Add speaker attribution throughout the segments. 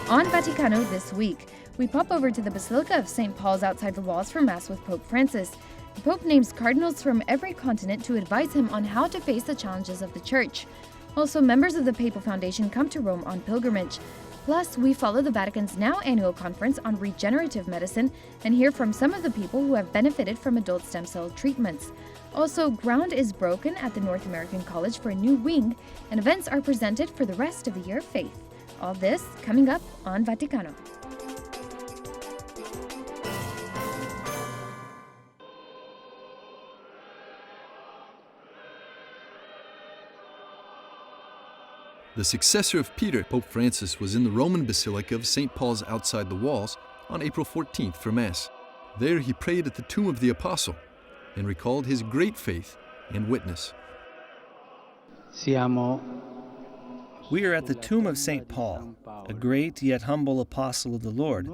Speaker 1: On Vaticano this week, we pop over to the Basilica of St. Paul's outside the walls for Mass with Pope Francis. The Pope names cardinals from every continent to advise him on how to face the challenges of the Church. Also, members of the Papal Foundation come to Rome on pilgrimage. Plus, we follow the Vatican's now annual conference on regenerative medicine and hear from some of the people who have benefited from adult stem cell treatments. Also, ground is broken at the North American College for a new wing, and events are presented for the rest of the Year of Faith. All this coming up on Vaticano.
Speaker 2: The successor of Peter, Pope Francis, was in the Roman Basilica of St. Paul's outside the walls on April 14th for Mass. There he prayed at the tomb of the Apostle and recalled his great faith and witness.
Speaker 3: We are at the tomb of St. Paul, a great yet humble apostle of the Lord,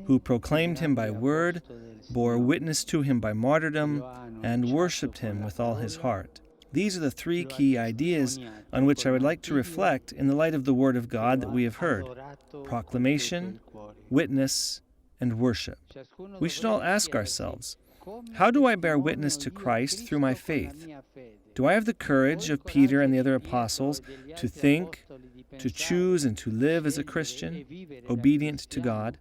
Speaker 3: who proclaimed him by word, bore witness to him by martyrdom, and worshipped him with all his heart. These are the three key ideas on which I would like to reflect in the light of the Word of God that we have heard: proclamation, witness, and worship. We should all ask ourselves, how do I bear witness to Christ through my faith? Do I have the courage of Peter and the other apostles to think, to choose, and to live as a Christian, obedient to God?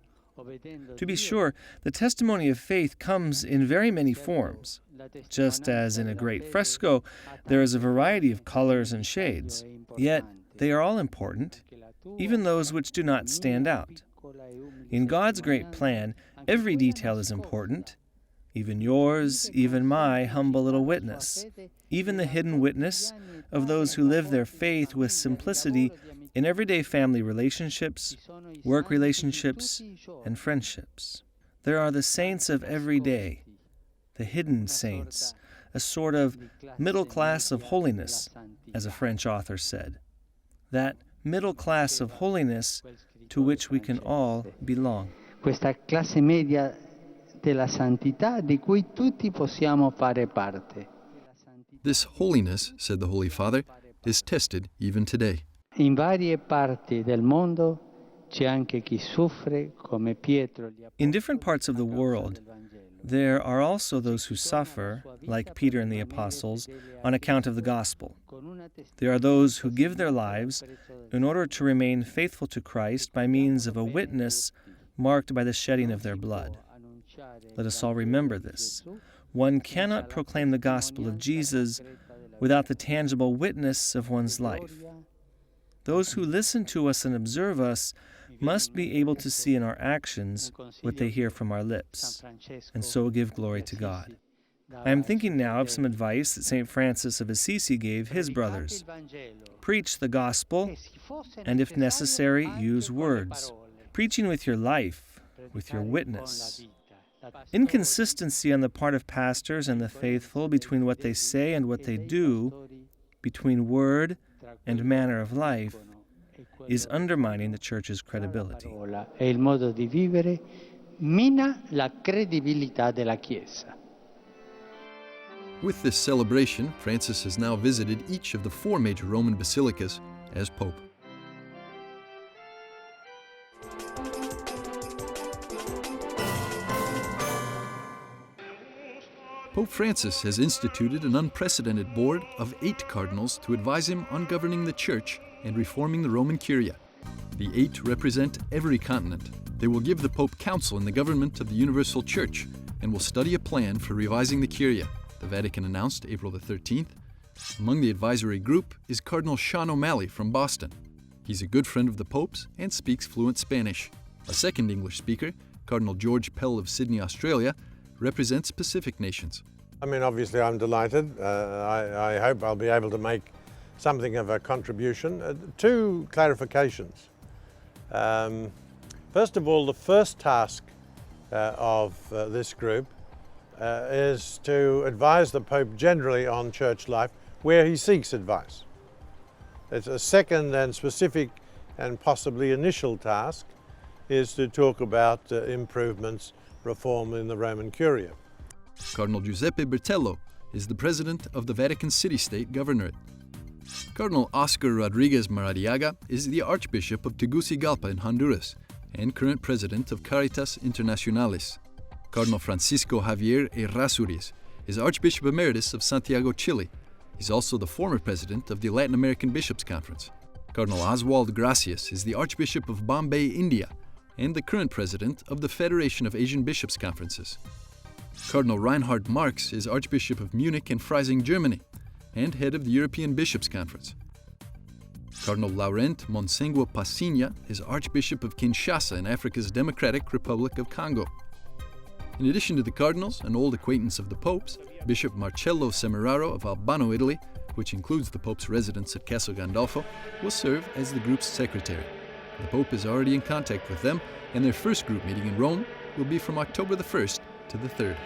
Speaker 3: To be sure, the testimony of faith comes in very many forms. Just as in a great fresco, there is a variety of colors and shades, yet they are all important, even those which do not stand out. In God's great plan, every detail is important, even yours, even my humble little witness, even the hidden witness of those who live their faith with simplicity in everyday family relationships, work relationships, and friendships. There are the saints of every day, the hidden saints, a sort of middle class of holiness, as a French author said. That middle class of holiness to which we can all belong.
Speaker 4: Questa classe media della santità di cui tutti possiamo fare parte.
Speaker 2: This holiness, said the Holy Father, is tested even today.
Speaker 4: In varie parti del mondo c'è anche chi soffre come Pietro.
Speaker 3: In different parts of the world, there are also those who suffer, like Peter and the apostles, on account of the gospel. There are those who give their lives in order to remain faithful to Christ by means of a witness marked by the shedding of their blood. Let us all remember this. One cannot proclaim the gospel of Jesus without the tangible witness of one's life. Those who listen to us and observe us must be able to see in our actions what they hear from our lips, and so give glory to God. I am thinking now of some advice that St. Francis of Assisi gave his brothers. Preach the gospel, and if necessary, use words. Preaching with your life, with your witness. Inconsistency on the part of pastors and the faithful between what they say and what they do, between word and manner of life, is undermining the Church's credibility.
Speaker 4: E il modo di vivere mina la credibilità della Chiesa.
Speaker 2: With this celebration, Francis has now visited each of the 4 major Roman basilicas as Pope. Pope Francis has instituted an unprecedented board of 8 cardinals to advise him on governing the Church and reforming the Roman Curia. The 8 represent every continent. They will give the Pope counsel in the government of the Universal Church and will study a plan for revising the Curia, the Vatican announced April the 13th. Among the advisory group is Cardinal Sean O'Malley from Boston. He's a good friend of the Pope's and speaks fluent Spanish. A second English speaker, Cardinal George Pell of Sydney, Australia, represents Pacific nations.
Speaker 5: I mean, obviously I'm delighted. I hope I'll be able to make something of a contribution. 2 clarifications. First of all, the first task of this group is to advise the Pope generally on church life where he seeks advice. It's a second and specific and possibly initial task is to talk about improvements, reform in the Roman Curia.
Speaker 2: Cardinal Giuseppe Bertello is the president of the Vatican City-State Governorate. Cardinal Oscar Rodriguez Maradiaga is the Archbishop of Tegucigalpa in Honduras and current president of Caritas Internationalis. Cardinal Francisco Javier Errázuriz is Archbishop Emeritus of Santiago, Chile. He's also the former president of the Latin American Bishops' Conference. Cardinal Oswald Gracias is the Archbishop of Bombay, India, and the current president of the Federation of Asian Bishops' Conferences. Cardinal Reinhard Marx is Archbishop of Munich and Freising, Germany, and head of the European Bishops' Conference. Cardinal Laurent Monsengwo Passinha is Archbishop of Kinshasa in Africa's Democratic Republic of Congo. In addition to the cardinals, an old acquaintance of the Pope's, Bishop Marcello Semeraro of Albano, Italy, which includes the Pope's residence at Castel Gandolfo, will serve as the group's secretary. The Pope is already in contact with them, and their first group meeting in Rome will be from October the 1st to the 3rd.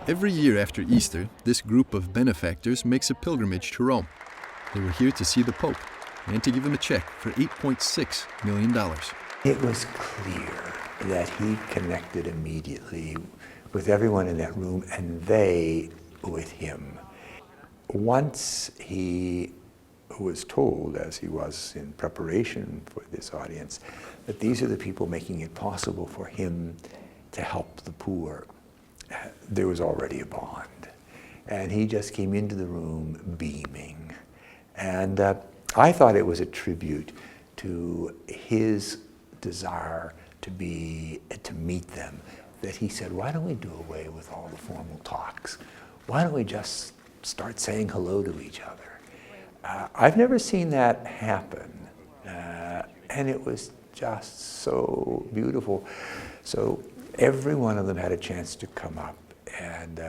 Speaker 2: Every year after Easter, this group of benefactors makes a pilgrimage to Rome. They were here to see the Pope and to give him a check for $8.6 million.
Speaker 6: It was clear that he connected immediately with everyone in that room and they with him. Once he was told, as he was in preparation for this audience, that these are the people making it possible for him to help the poor, there was already a bond. And he just came into the room beaming. And I thought it was a tribute to his desire to meet them, that he said, why don't we do away with all the formal talks? Why don't we just start saying hello to each other? I've never seen that happen, and it was just so beautiful. So every one of them had a chance to come up and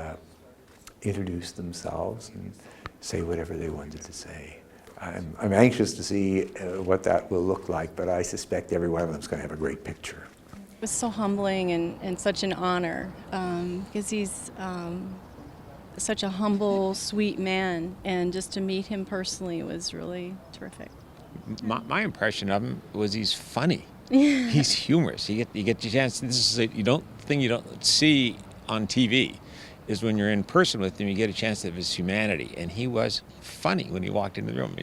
Speaker 6: introduce themselves and say whatever they wanted to say. I'm anxious to see what that will look like, but I suspect every one of them is going to have a great picture.
Speaker 7: It was so humbling and such an honor because he's such a humble, sweet man, and just to meet him personally was really terrific.
Speaker 8: My impression of him was he's funny. He's humorous. You get your chance. This is you don't see on TV. Is when you're in person with him, you get a chance of his humanity. And he was funny when he walked into the room.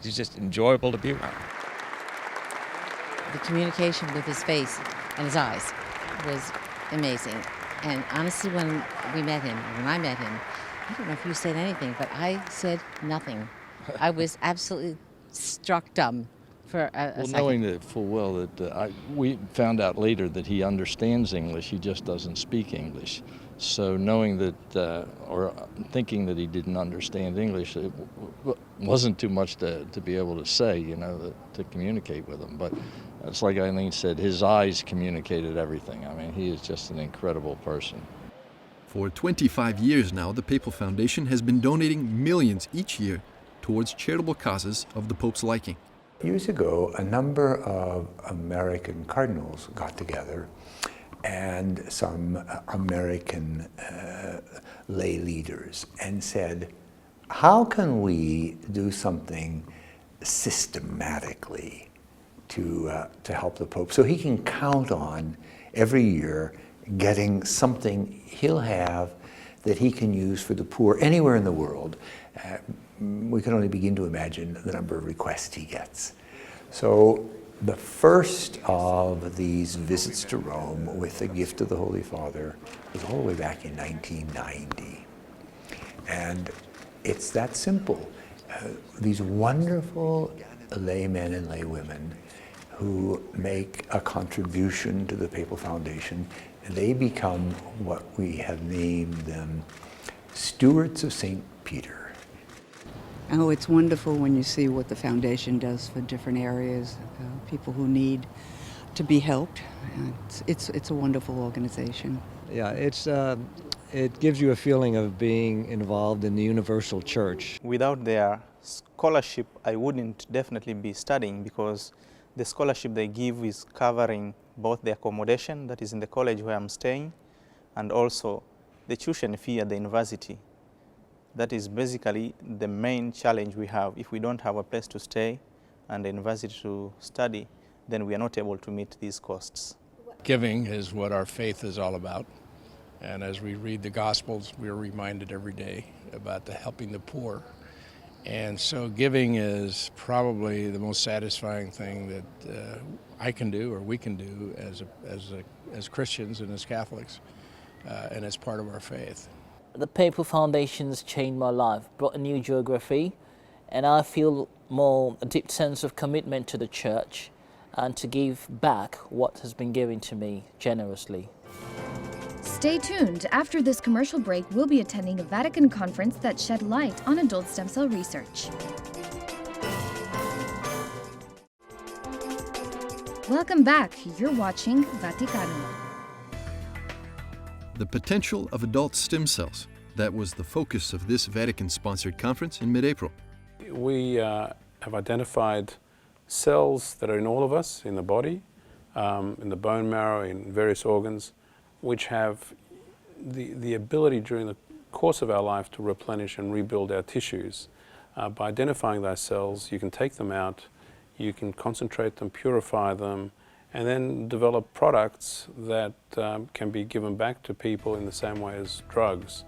Speaker 8: He's just enjoyable to be around.
Speaker 9: The communication with his face and his eyes was amazing. And honestly, when I met him, I don't know if you said anything, but I said nothing. I was absolutely struck dumb for a second.
Speaker 10: Knowing that full well that we found out later that he understands English, he just doesn't speak English. So knowing that, or thinking that he didn't understand English, it wasn't too much to be able to say, to communicate with him. But it's like Eileen said, his eyes communicated everything. I mean, he is just an incredible person.
Speaker 2: For 25 years now, the Papal Foundation has been donating millions each year towards charitable causes of the Pope's liking.
Speaker 6: Years ago, a number of American cardinals got together and some American lay leaders and said, how can we do something systematically to help the Pope so he can count on every year getting something he'll have that he can use for the poor anywhere in the world. We can only begin to imagine the number of requests he gets. So the first of these visits to Rome with the gift of the Holy Father was all the way back in 1990. And it's that simple. These wonderful laymen and laywomen who make a contribution to the Papal Foundation, they become what we have named them stewards of St. Peter.
Speaker 11: Oh, it's wonderful when you see what the foundation does for different areas, people who need to be helped. It's a wonderful organization.
Speaker 12: Yeah, it gives you a feeling of being involved in the universal church.
Speaker 13: Without their scholarship, I wouldn't definitely be studying, because the scholarship they give is covering both the accommodation that is in the college where I'm staying and also the tuition fee at the university. That is basically the main challenge we have. If we don't have a place to stay and a university to study, then we are not able to meet these costs.
Speaker 14: Giving is what our faith is all about, And as we read the Gospels, we're reminded every day about helping the poor. And so giving is probably the most satisfying thing that I can do, or we can do as Christians and as Catholics, and as part of our faith.
Speaker 15: The Papal Foundation's changed my life, brought a new geography, and I feel a deep sense of commitment to the Church and to give back what has been given to me generously.
Speaker 1: Stay tuned. After this commercial break, we'll be attending a Vatican conference that shed light on adult stem cell research. Welcome back. You're watching Vaticano.
Speaker 2: The potential of adult stem cells. That was the focus of this Vatican-sponsored conference in mid-April.
Speaker 16: We have identified cells that are in all of us, in the body, in the bone marrow, in various organs, which have the ability during the course of our life to replenish and rebuild our tissues. By identifying those cells, you can take them out, you can concentrate them, purify them, and then develop products that can be given back to people in the same way as drugs,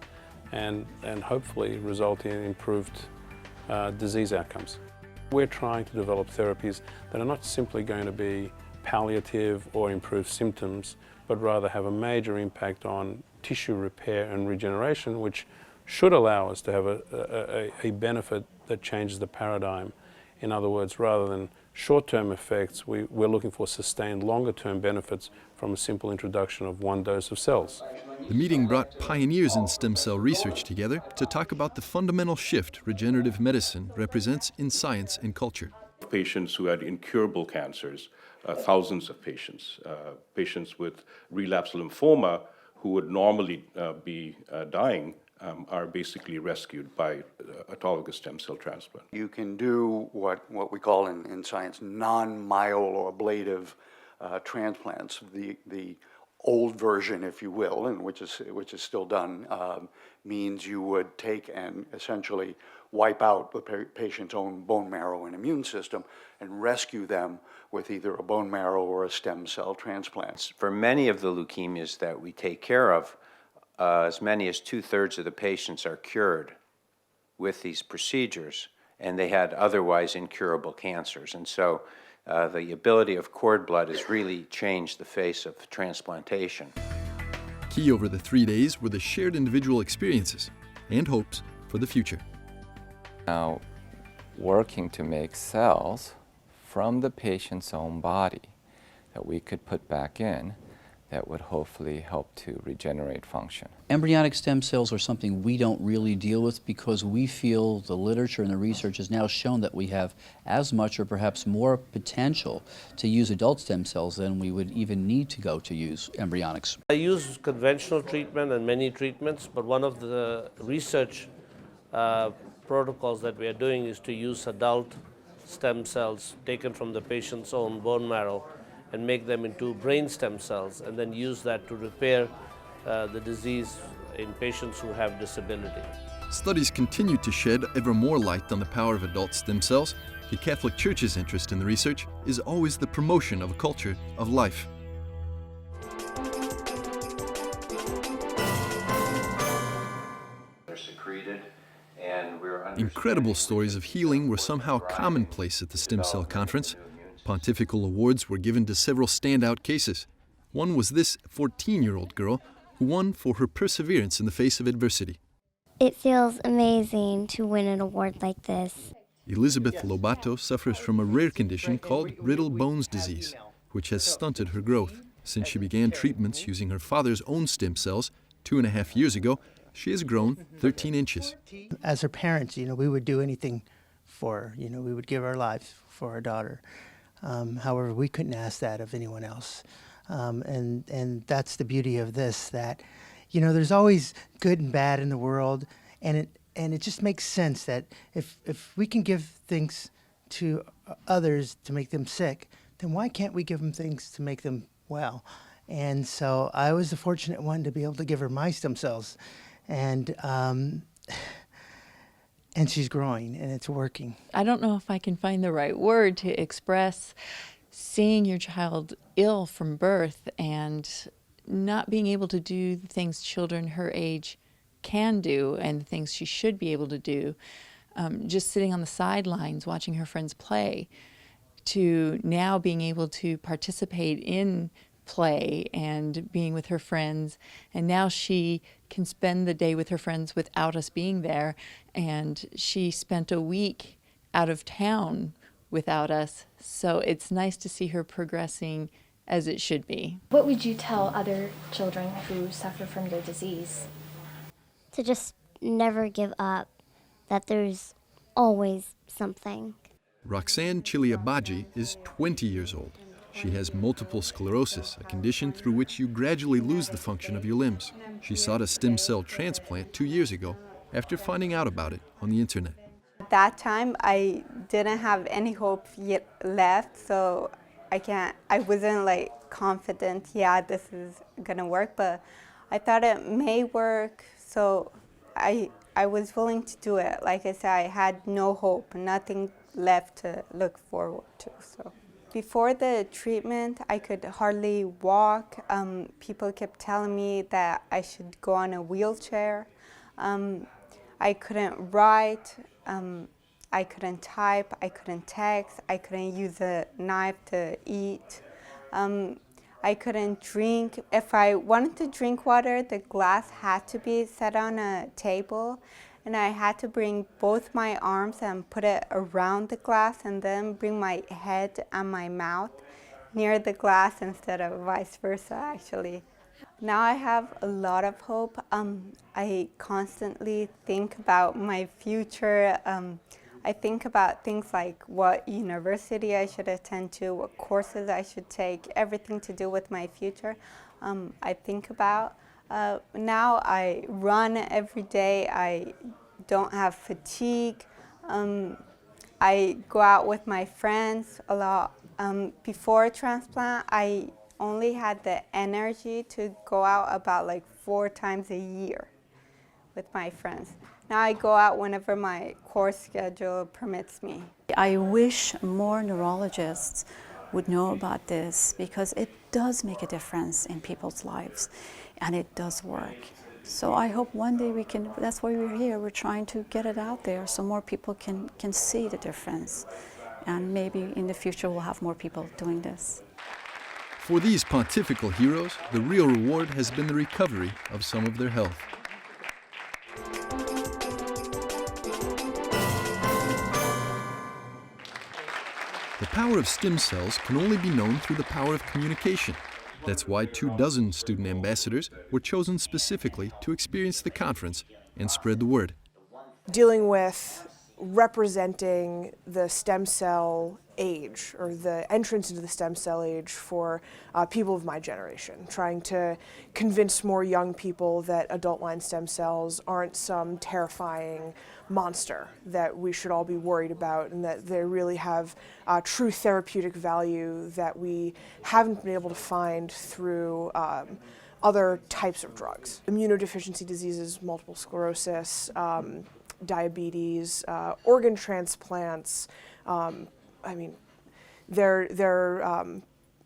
Speaker 16: and hopefully result in improved disease outcomes. We're trying to develop therapies that are not simply going to be palliative or improve symptoms, but rather have a major impact on tissue repair and regeneration, which should allow us to have a benefit that changes the paradigm. In other words, rather than short-term effects, we're looking for sustained longer-term benefits from a simple introduction of one dose of cells.
Speaker 2: The meeting brought pioneers in stem cell research together to talk about the fundamental shift regenerative medicine represents in science and culture.
Speaker 17: Patients who had incurable cancers, thousands of patients, patients with relapsed lymphoma who would normally be dying, are basically rescued by autologous stem cell transplant.
Speaker 18: You can do what we call in science non-myo or ablative transplants. The old version, if you will, and which is still done, means you would take and essentially wipe out the patient's own bone marrow and immune system and rescue them with either a bone marrow or a stem cell transplant.
Speaker 19: For many of the leukemias that we take care of, as many as 2/3 of the patients are cured with these procedures, and they had otherwise incurable cancers. And so the ability of cord blood has really changed the face of transplantation.
Speaker 2: Key over the 3 days were the shared individual experiences and hopes for the future.
Speaker 20: Now, working to make cells from the patient's own body that we could put back in that would hopefully help to regenerate function.
Speaker 21: Embryonic stem cells are something we don't really deal with because we feel the literature and the research has now shown that we have as much or perhaps more potential to use adult stem cells than we would even need to go to use embryonics.
Speaker 22: I use conventional treatment and many treatments, but one of the research protocols that we are doing is to use adult stem cells taken from the patient's own bone marrow and make them into brain stem cells, and then use that to repair the disease in patients who have disability.
Speaker 2: Studies continue to shed ever more light on the power of adult stem cells. The Catholic Church's interest in the research is always the promotion of a culture of life.
Speaker 19: They're secreted, and we're
Speaker 2: Incredible stories of healing were somehow commonplace at the Stem Cell Conference. Pontifical awards were given to several standout cases. One was this 14-year-old girl who won for her perseverance in the face of adversity.
Speaker 23: It feels amazing to win an award like this.
Speaker 2: Elizabeth Lobato suffers from a rare condition called brittle bones disease, which has stunted her growth. Since she began treatments using her father's own stem cells 2.5 years ago, she has grown 13 inches.
Speaker 24: As her parents, we would do anything for her. We would give our lives for our daughter. However, we couldn't ask that of anyone else. And that's the beauty of this, that, there's always good and bad in the world, and it just makes sense that if we can give things to others to make them sick, then why can't we give them things to make them well? And so I was the fortunate one to be able to give her my stem cells, and she's growing, and it's working.
Speaker 25: I don't know if I can find the right word to express seeing your child ill from birth and not being able to do the things children her age can do and the things she should be able to do, just sitting on the sidelines watching her friends play, to now being able to participate in play and being with her friends. And now she can spend the day with her friends without us being there. And she spent a week out of town without us. So it's nice to see her progressing as it should be.
Speaker 3: What would you tell other children who suffer from their disease?
Speaker 23: To just never give up, that there's always something.
Speaker 2: Roxanne Chiliabaji is 20 years old. She has multiple sclerosis, a condition through which you gradually lose the function of your limbs. She sought a stem cell transplant 2 years ago after finding out about it on the internet.
Speaker 4: At that time, I didn't have any hope yet left, so I wasn't like confident, yeah, this is gonna work, but I thought it may work, so I was willing to do it. Like I said, I had no hope, nothing left to look forward to. So before the treatment, I could hardly walk. People kept telling me that I should go on a wheelchair. I couldn't write. I couldn't type, I couldn't text, I couldn't use a knife to eat. I couldn't drink. If I wanted to drink water, the glass had to be set on a table, and I had to bring both my arms and put it around the glass and then bring my head and my mouth near the glass instead of vice versa, actually. Now I have a lot of hope. I constantly think about my future. I think about things like what university I should attend to, what courses I should take, everything to do with my future. I think about. Now I run every day. I don't have fatigue. I go out with my friends a lot. Before transplant, I only had the energy to go out about like 4 times a year with my friends. Now I go out whenever my course schedule permits me.
Speaker 5: I wish more neurologists would know about this, because it does make a difference in people's lives and it does work. So I hope one day we can, that's why we're here, we're trying to get it out there so more people can see the difference. And maybe in the future we'll have more people doing this.
Speaker 2: For these pontifical heroes, the real reward has been the recovery of some of their health. The power of stem cells can only be known through the power of communication. That's why 24 student ambassadors were chosen specifically to experience the conference and spread the word.
Speaker 7: Dealing with representing the stem cell age, or the entrance into the stem cell age for people of my generation, trying to convince more young people that adult line stem cells aren't some terrifying monster that we should all be worried about, and that they really have true therapeutic value that we haven't been able to find through other types of drugs. Immunodeficiency diseases, multiple sclerosis, diabetes, organ transplants. I mean, they're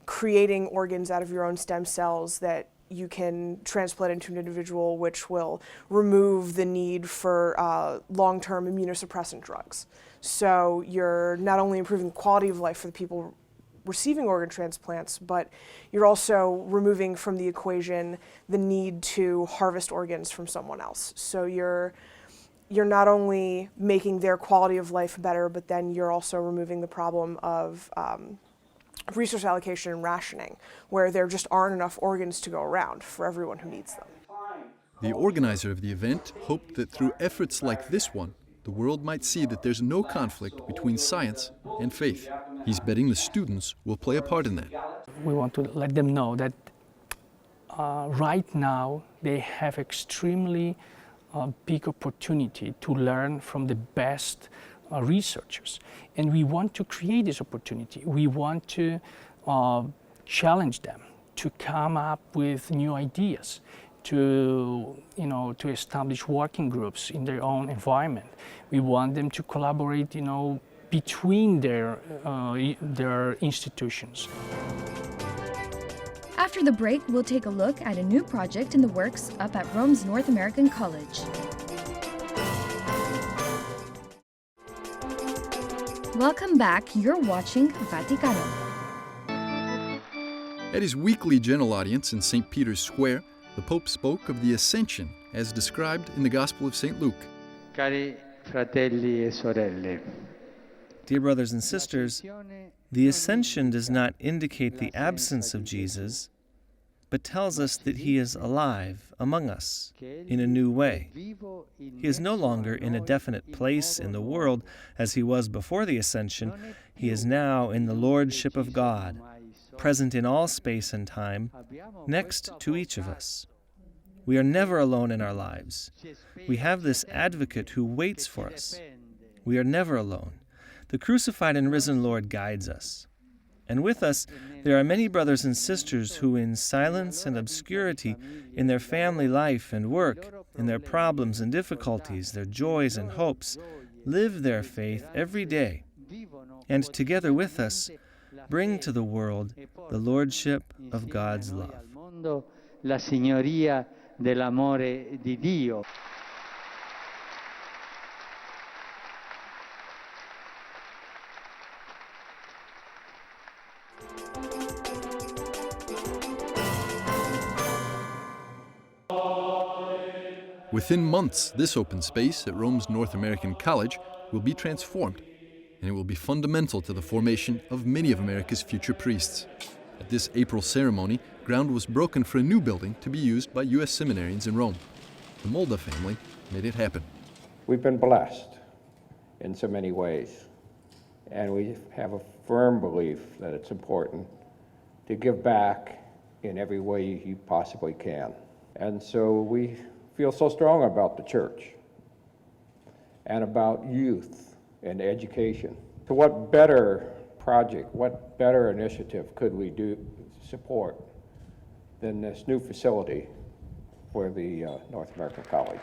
Speaker 7: creating organs out of your own stem cells that you can transplant into an individual, which will remove the need for long-term immunosuppressant drugs. So you're not only improving the quality of life for the people receiving organ transplants, but you're also removing from the equation the need to harvest organs from someone else. So you're not only making their quality of life better, but then you're also removing the problem of resource allocation and rationing, where there just aren't enough organs to go around for everyone who needs them.
Speaker 2: The organizer of the event hoped that through efforts like this one, the world might see that there's no conflict between science and faith. He's betting the students will play a part in that.
Speaker 8: We want to let them know that right now they have extremely big opportunity to learn from the best researchers. And we want to create this opportunity. We want to challenge them to come up with new ideas, to establish working groups in their own environment. We want them to collaborate, between their institutions.
Speaker 1: After the break, we'll take a look at a new project in the works up at Rome's North American College. Welcome back. You're watching Vaticano.
Speaker 2: At his weekly general audience in St. Peter's Square, the Pope spoke of the Ascension as described in the Gospel of St. Luke.
Speaker 6: Cari fratelli e sorelle.
Speaker 9: Dear brothers and sisters, the Ascension does not indicate the absence of Jesus, but tells us that he is alive among us in a new way. He is no longer in a definite place in the world as he was before the Ascension. He is now in the Lordship of God, present in all space and time, next to each of us. We are never alone in our lives. We have this advocate who waits for us. We are never alone. The crucified and risen Lord guides us. And with us, there are many brothers and sisters who, in silence and obscurity, in their family life and work, in their problems and difficulties, their joys and hopes, live their faith every day, and together with us, bring to the world the Lordship of God's love.
Speaker 6: La signoria dell'amore di Dio.
Speaker 2: Within months, this open space at Rome's North American College will be transformed, and it will be fundamental to the formation of many of America's future priests. At this April ceremony, ground was broken for a new building to be used by U.S. seminarians in Rome. The Molda family made it happen.
Speaker 10: We've been blessed in so many ways, and we have a firm belief that it's important to give back in every way you possibly can. And so we feel so strong about the church and about youth and education. So what better project, what better initiative could we support than this new facility for the North American College?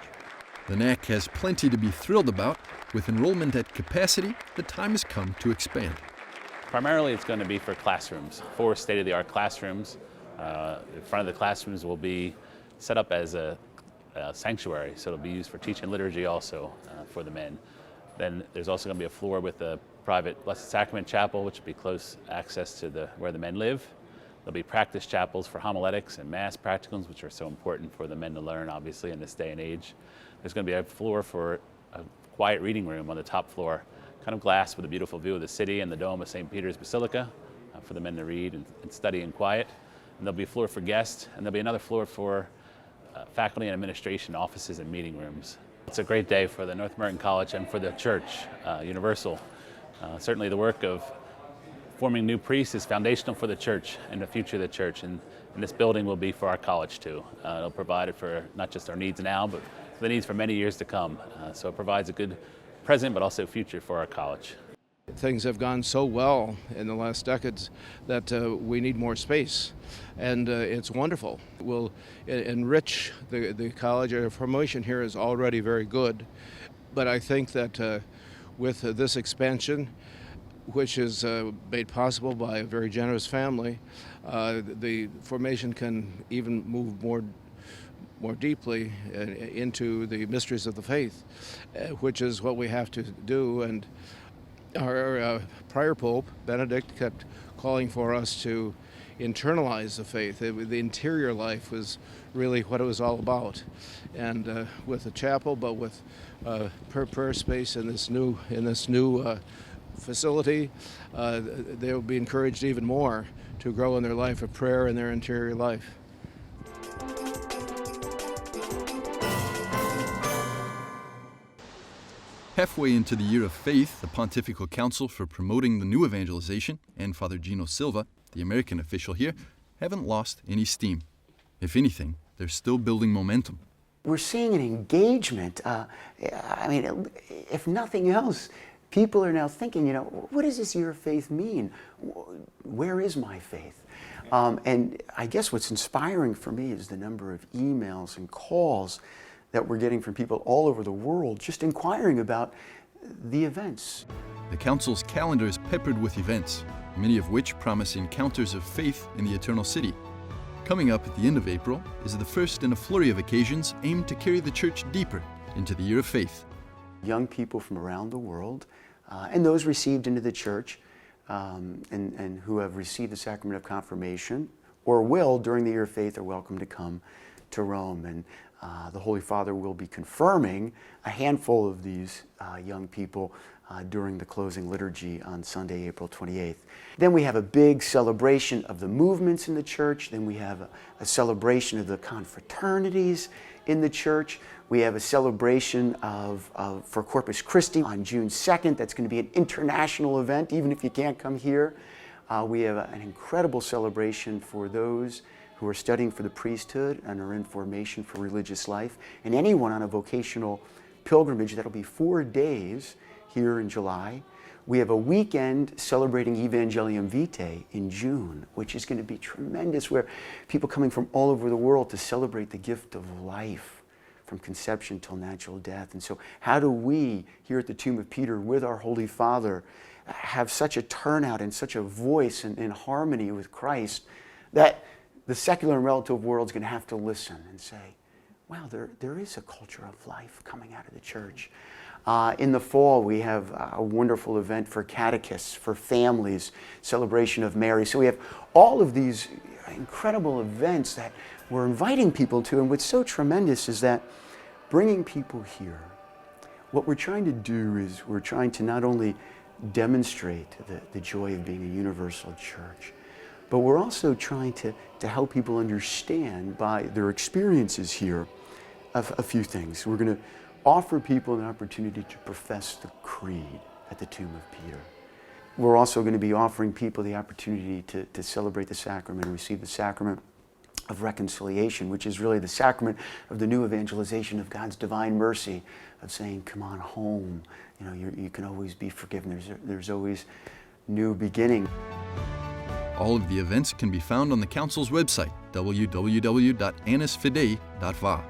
Speaker 2: The NAC has plenty to be thrilled about. With enrollment at capacity, the time has come to expand.
Speaker 11: Primarily it's going to be for classrooms, 4 state-of-the-art classrooms. In front of the classrooms will be set up as a sanctuary, so it'll be used for teaching liturgy also for the men. Then there's also going to be a floor with a private Blessed Sacrament chapel, which will be close access to where the men live. There'll be practice chapels for homiletics and mass practicums, which are so important for the men to learn, obviously, in this day and age. There's going to be a floor for a quiet reading room on the top floor, kind of glass with a beautiful view of the city and the dome of St. Peter's Basilica for the men to read and study in quiet. And there'll be a floor for guests, and there'll be another floor for faculty and administration offices and meeting rooms. It's a great day for the North American College and for the Church, Universal. Certainly the work of forming new priests is foundational for the Church and the future of the Church, and this building will be for our college too. It'll provide it for not just our needs now, but for the needs for many years to come. So it provides a good present, but also future for our college.
Speaker 14: Things have gone so well in the last decades that we need more space, and it's wonderful. It will enrich the college. Our formation here is already very good, but I think that with this expansion, which is made possible by a very generous family, the formation can even move more deeply into the mysteries of the faith, which is what we have to do. And our prior Pope, Benedict, kept calling for us to internalize the faith. The interior life was really what it was all about. And with the chapel, but with prayer space in this new facility, they will be encouraged even more to grow in their life of prayer and their interior life.
Speaker 2: Halfway into the year of faith, the Pontifical Council for Promoting the New Evangelization and Father Gino Silva, the American official here, haven't lost any steam. If anything, they're still building momentum.
Speaker 12: We're seeing an engagement. If nothing else, people are now thinking, what does this year of faith mean? Where is my faith? And I guess what's inspiring for me is the number of emails and calls that we're getting from people all over the world just inquiring about the events.
Speaker 2: The Council's calendar is peppered with events, many of which promise encounters of faith in the Eternal City. Coming up at the end of April is the first in a flurry of occasions aimed to carry the Church deeper into the year of faith.
Speaker 12: Young people from around the world and those received into the Church and who have received the sacrament of confirmation or will during the year of faith are welcome to come to Rome. And the Holy Father will be confirming a handful of these young people during the closing liturgy on Sunday, April 28th. Then we have a big celebration of the movements in the Church. Then we have a celebration of the confraternities in the Church. We have a celebration for Corpus Christi on June 2nd. That's going to be an international event, even if you can't come here. We have an incredible celebration for those who are studying for the priesthood and are in formation for religious life, and anyone on a vocational pilgrimage. That'll be 4 days here in July. We have a weekend celebrating Evangelium Vitae in June, which is going to be tremendous, where people coming from all over the world to celebrate the gift of life from conception till natural death. And so how do we, here at the Tomb of Peter, with our Holy Father, have such a turnout and such a voice in harmony with Christ that the secular and relative world is going to have to listen and say, wow, there is a culture of life coming out of the Church. In the fall, we have a wonderful event for catechists, for families, celebration of Mary. So we have all of these incredible events that we're inviting people to. And what's so tremendous is that bringing people here, what we're trying to do is we're trying to not only demonstrate the joy of being a universal church, but we're also trying to help people understand by their experiences here a few things. We're going to offer people an opportunity to profess the creed at the Tomb of Peter. We're also going to be offering people the opportunity to celebrate the sacrament and receive the sacrament of reconciliation, which is really the sacrament of the new evangelization of God's divine mercy, of saying, come on home. You know, you can always be forgiven. There's always new beginning.
Speaker 2: All of the events can be found on the Council's website, www.annusfidei.va.